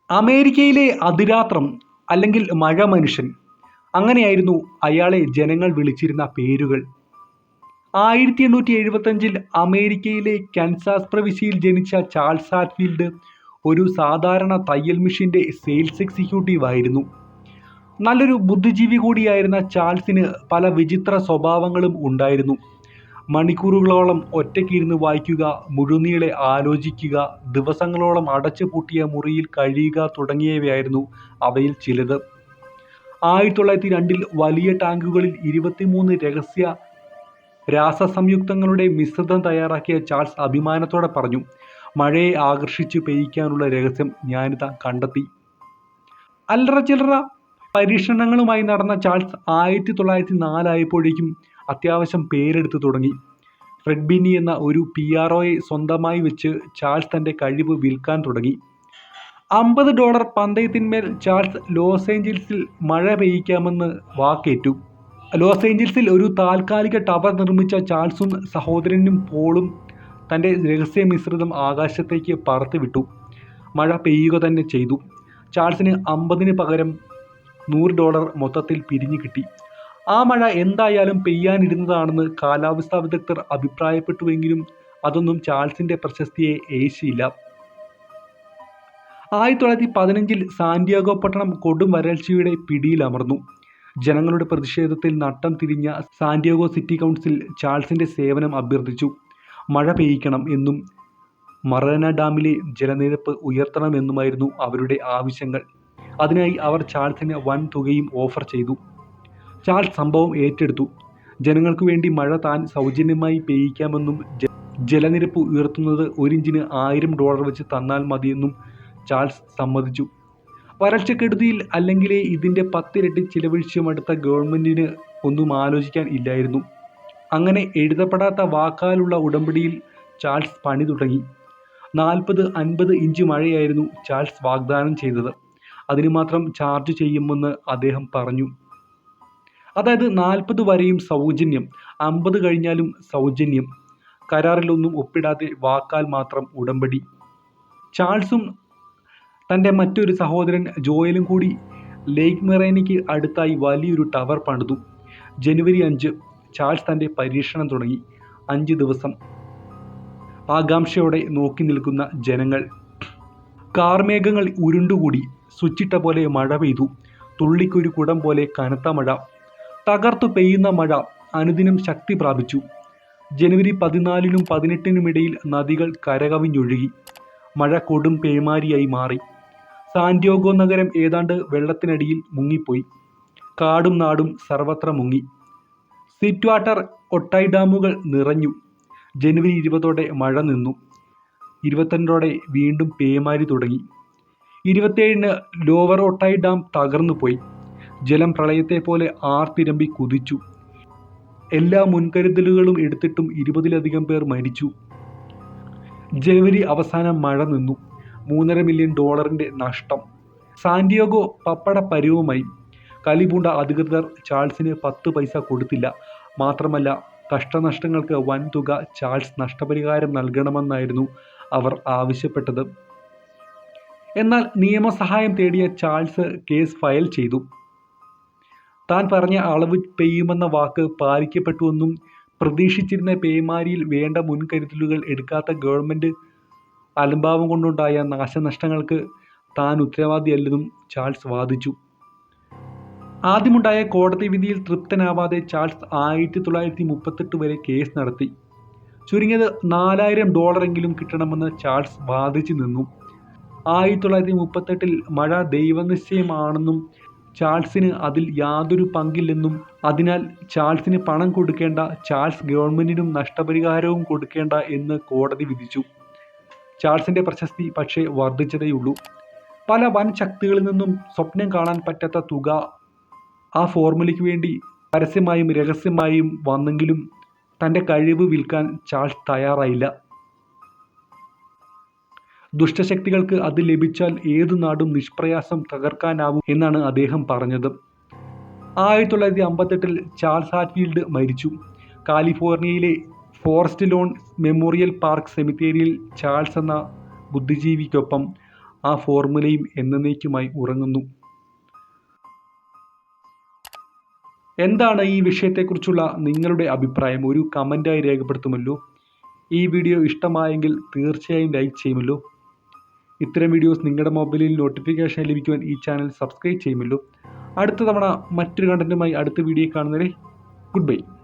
അമേരിക്കയിലെ അതിരാത്രം അല്ലെങ്കിൽ മഴ മനുഷ്യൻ, അങ്ങനെയായിരുന്നു അയാളെ ജനങ്ങൾ വിളിച്ചിരുന്ന പേരുകൾ. 1875 അമേരിക്കയിലെ കൻസാസ് പ്രവിശ്യയിൽ ജനിച്ച ചാൾസ് ഹാറ്റ്ഫീൽഡ് ഒരു സാധാരണ തയ്യൽ മെഷീൻ്റെ സെയിൽസ് എക്സിക്യൂട്ടീവ് ആയിരുന്നു. നല്ലൊരു ബുദ്ധിജീവി കൂടിയായിരുന്ന ചാൾസിന് പല വിചിത്ര സ്വഭാവങ്ങളും ഉണ്ടായിരുന്നു. മണിക്കൂറുകളോളം ഒറ്റയ്ക്കിരുന്ന് വായിക്കുക, മുഴുനീളെ ആലോചിക്കുക, ദിവസങ്ങളോളം അടച്ചു പൂട്ടിയ മുറിയിൽ കഴിയുക തുടങ്ങിയവയായിരുന്നു അവയിൽ ചിലത്. 1902 വലിയ ടാങ്കുകളിൽ 23 രഹസ്യ രാസസംയുക്തങ്ങളുടെ മിശ്രിതം തയ്യാറാക്കിയ ചാൾസ് അഭിമാനത്തോടെ പറഞ്ഞു, മഴയെ ആകർഷിച്ച് പെയ്യിക്കാനുള്ള രഹസ്യം ഞാനിതാ കണ്ടെത്തി. അല്ലറ ചില്ലറ പരീക്ഷണങ്ങളുമായി നടന്ന ചാൾസ് 1904 ആയപ്പോഴേക്കും അത്യാവശ്യം പേരെടുത്തു തുടങ്ങി. ഫ്രെഡ് ബിന്നി എന്ന ഒരു PROയെ സ്വന്തമായി വെച്ച് ചാൾസ് തൻ്റെ കഴിവ് വിൽക്കാൻ തുടങ്ങി. $50 പന്തയത്തിന്മേൽ ചാൾസ് ലോസ് ഏഞ്ചൽസിൽ മഴ പെയ്യിക്കാമെന്ന് വാക്കേറ്റു. ലോസ് ഏഞ്ചൽസിൽ ഒരു താൽക്കാലിക ടവർ നിർമ്മിച്ച ചാൾസും സഹോദരനും പോളും തൻ്റെ രഹസ്യ മിശ്രിതം ആകാശത്തേക്ക് പറത്തിവിട്ടു. മഴ പെയ്യുക തന്നെ ചെയ്തു. ചാൾസിന് 50-ന് പകരം $100 മൊത്തത്തിൽ പിരിഞ്ഞു കിട്ടി. ആ മഴ എന്തായാലും പെയ്യാനിരുന്നതാണെന്ന് കാലാവസ്ഥാ വിദഗ്ധർ അഭിപ്രായപ്പെട്ടുവെങ്കിലും അതൊന്നും ചാൾസിൻ്റെ പ്രശസ്തിയെ ഏശിയില്ല. 1915 സാന്റിയാഗോ പട്ടണം കൊടും വരൾച്ചയുടെ പിടിയിലമർന്നു. ജനങ്ങളുടെ പ്രതിഷേധത്തിൽ നട്ടം തിരിഞ്ഞ സാന്റിയാഗോ സിറ്റി കൗൺസിൽ ചാൾസിൻ്റെ സേവനം അഭ്യർത്ഥിച്ചു. മഴ പെയ്യിക്കണം എന്നും മറേന ഡാമിലെ ജലനിരപ്പ് ഉയർത്തണമെന്നുമായിരുന്നു അവരുടെ ആവശ്യങ്ങൾ. അതിനായി അവർ ചാൾസിന് വൻ തുകയും ഓഫർ ചെയ്തു. ചാൾസ് സംഭവം ഏറ്റെടുത്തു. ജനങ്ങൾക്കു വേണ്ടി മഴ താൻ സൗജന്യമായി പെയ്യിക്കാമെന്നും ജലനിരപ്പ് ഉയർത്തുന്നത് 1 ഇഞ്ചിന് $1000 വെച്ച് തന്നാൽ മതിയെന്നും ചാൾസ് സമ്മതിച്ചു. വരൾച്ചക്കെടുതിയിൽ അല്ലെങ്കിലേ ഇതിൻ്റെ 10 ഇരട്ടി ചിലവഴിച്ചു മടുത്ത ഗവൺമെൻറ്റിന് ഒന്നും ആലോചിക്കാൻ ഇല്ലായിരുന്നു. അങ്ങനെ എഴുതപ്പെടാത്ത വാക്കാലുള്ള ഉടമ്പടിയിൽ ചാൾസ് പണി തുടങ്ങി. 40-50 ഇഞ്ച് മഴയായിരുന്നു ചാൾസ് വാഗ്ദാനം ചെയ്തത്. അതിന് മാത്രം ചാർജ് ചെയ്യുമെന്ന് അദ്ദേഹം പറഞ്ഞു. അതായത് 40 വരെയും സൗജന്യം, 50 കഴിഞ്ഞാലും സൗജന്യം. കരാറിലൊന്നും ഒപ്പിടാതെ വാക്കാൽ മാത്രം ഉടമ്പടി. ചാൾസും തൻ്റെ മറ്റൊരു സഹോദരൻ ജോയലും കൂടി ലേക്ക് മെറേനയ്ക്ക് അടുത്തായി വലിയൊരു ടവർ പണിതു. ജനുവരി 5 ചാൾസ് തൻ്റെ പരീക്ഷണം തുടങ്ങി. 5 ദിവസം ആകാംക്ഷയോടെ നോക്കി നിൽക്കുന്ന ജനങ്ങൾ. കാർമേഘങ്ങൾ ഉരുണ്ടുകൂടി. സ്വിച്ചിട്ട പോലെ മഴ പെയ്തു. തുള്ളിക്കൊരു കുടം പോലെ കനത്ത മഴ. തകർത്തു പെയ്യുന്ന മഴ അനുദിനം ശക്തി പ്രാപിച്ചു. ജനുവരി 14-നും 18-നും ഇടയിൽ നദികൾ കരകവിഞ്ഞൊഴുകി. മഴ കൊടും പേമാരിയായി മാറി. സാന്റിയാഗോ നഗരം ഏതാണ്ട് വെള്ളത്തിനടിയിൽ മുങ്ങിപ്പോയി. കാടും നാടും സർവത്ര മുങ്ങി. സിറ്റ്വാട്ടർ, ഒട്ടായ് ഡാമുകൾ നിറഞ്ഞു. ജനുവരി 20 മഴ നിന്നു. 22 വീണ്ടും പേമാരി തുടങ്ങി. 27 ലോവർ ഒട്ടായ് ഡാം തകർന്നു പോയി. ജലം പ്രളയത്തെ പോലെ ആർത്തിരമ്പി കുതിച്ചു. എല്ലാ മുൻകരുതലുകളും എടുത്തിട്ടും 20-ലധികം പേർ മരിച്ചു. ജനുവരി അവസാനം മഴ നിന്നു. $3.5 മില്യൺ നഷ്ടം. സാന്റിയാഗോ പപ്പട പരുവമായി. കലിപൂണ്ട അധികൃതർ ചാൾസിന് 10 പൈസ കൊടുത്തില്ല. മാത്രമല്ല, കഷ്ടനഷ്ടങ്ങൾക്ക് വൻ തുക ചാൾസ് നഷ്ടപരിഹാരം നൽകണമെന്നായിരുന്നു അവർ ആവശ്യപ്പെട്ടത്. എന്നാൽ നിയമസഹായം തേടിയ ചാൾസ് കേസ് ഫയൽ ചെയ്തു. താൻ പറഞ്ഞ അളവ് പെയ്യുമെന്ന വാക്ക് പാലിക്കപ്പെട്ടുവെന്നും പ്രതീക്ഷിച്ചിരുന്ന പേമാരിയിൽ വേണ്ട മുൻകരുതലുകൾ എടുക്കാത്ത ഗവൺമെൻറ് അലംഭാവം കൊണ്ടുണ്ടായ നാശനഷ്ടങ്ങൾക്ക് താൻ ഉത്തരവാദിയല്ലെന്നും ചാൾസ് വാദിച്ചു. ആദ്യമുണ്ടായ കോടതി വിധിയിൽ തൃപ്തനാവാതെ ചാൾസ് 1938 വരെ കേസ് നടത്തി. ചുരുങ്ങിയത് $4000 എങ്കിലും കിട്ടണമെന്ന് ചാൾസ് വാദിച്ചു നിന്നു. 1938 മഴ ദൈവനിശ്ചയമാണെന്നും ചാൾസിന് അതിൽ യാതൊരു പങ്കില്ലെന്നും അതിനാൽ ചാൾസിന് പണം കൊടുക്കേണ്ട, ചാൾസ് ഗവൺമെൻറ്റിനും നഷ്ടപരിഹാരവും കൊടുക്കേണ്ട എന്ന് കോടതി വിധിച്ചു. ചാൾസിൻ്റെ പ്രശസ്തി പക്ഷേ വർദ്ധിച്ചതേയുള്ളൂ. പല വൻ ശക്തികളിൽ നിന്നും സ്വപ്നം കാണാൻ പറ്റാത്ത തുക ആ ഫോർമുലയ്ക്ക് വേണ്ടി പരസ്യമായും രഹസ്യമായും വന്നെങ്കിലും തൻ്റെ കഴിവ് വിൽക്കാൻ ചാൾസ് തയ്യാറായില്ല. ദുഷ്ടശക്തികൾക്ക് അത് ലഭിച്ചാൽ ഏതു നാടും നിഷ്പ്രയാസം തകർക്കാനാവും എന്നാണ് അദ്ദേഹം പറഞ്ഞത്. 1958 ചാൾസ് ഹാറ്റ്ഫീൽഡ് മരിച്ചു. കാലിഫോർണിയയിലെ ഫോറസ്റ്റ് ലോൺ മെമ്മോറിയൽ പാർക്ക് സെമിത്തേരിയിൽ ചാൾസ് എന്ന ബുദ്ധിജീവിക്കൊപ്പം ആ ഫോർമുലയും എന്നേക്കുമായി ഉറങ്ങുന്നു. എന്താണ് ഈ വിഷയത്തെക്കുറിച്ചുള്ള നിങ്ങളുടെ അഭിപ്രായം? ഒരു കമൻറ്റായി രേഖപ്പെടുത്തുമല്ലോ. ഈ വീഡിയോ ഇഷ്ടമായെങ്കിൽ തീർച്ചയായും ലൈക്ക് ചെയ്യുമല്ലോ. ഇത്തരം വീഡിയോസ് നിങ്ങളുടെ മൊബൈലിൽ നോട്ടിഫിക്കേഷൻ ലഭിക്കുവാൻ ഈ ചാനൽ സബ്സ്ക്രൈബ് ചെയ്യുമല്ലോ. അടുത്ത തവണ മറ്റൊരു കണ്ടൻറ്റുമായി അടുത്ത വീഡിയോ കാണുന്നവരെ ഗുഡ് ബൈ.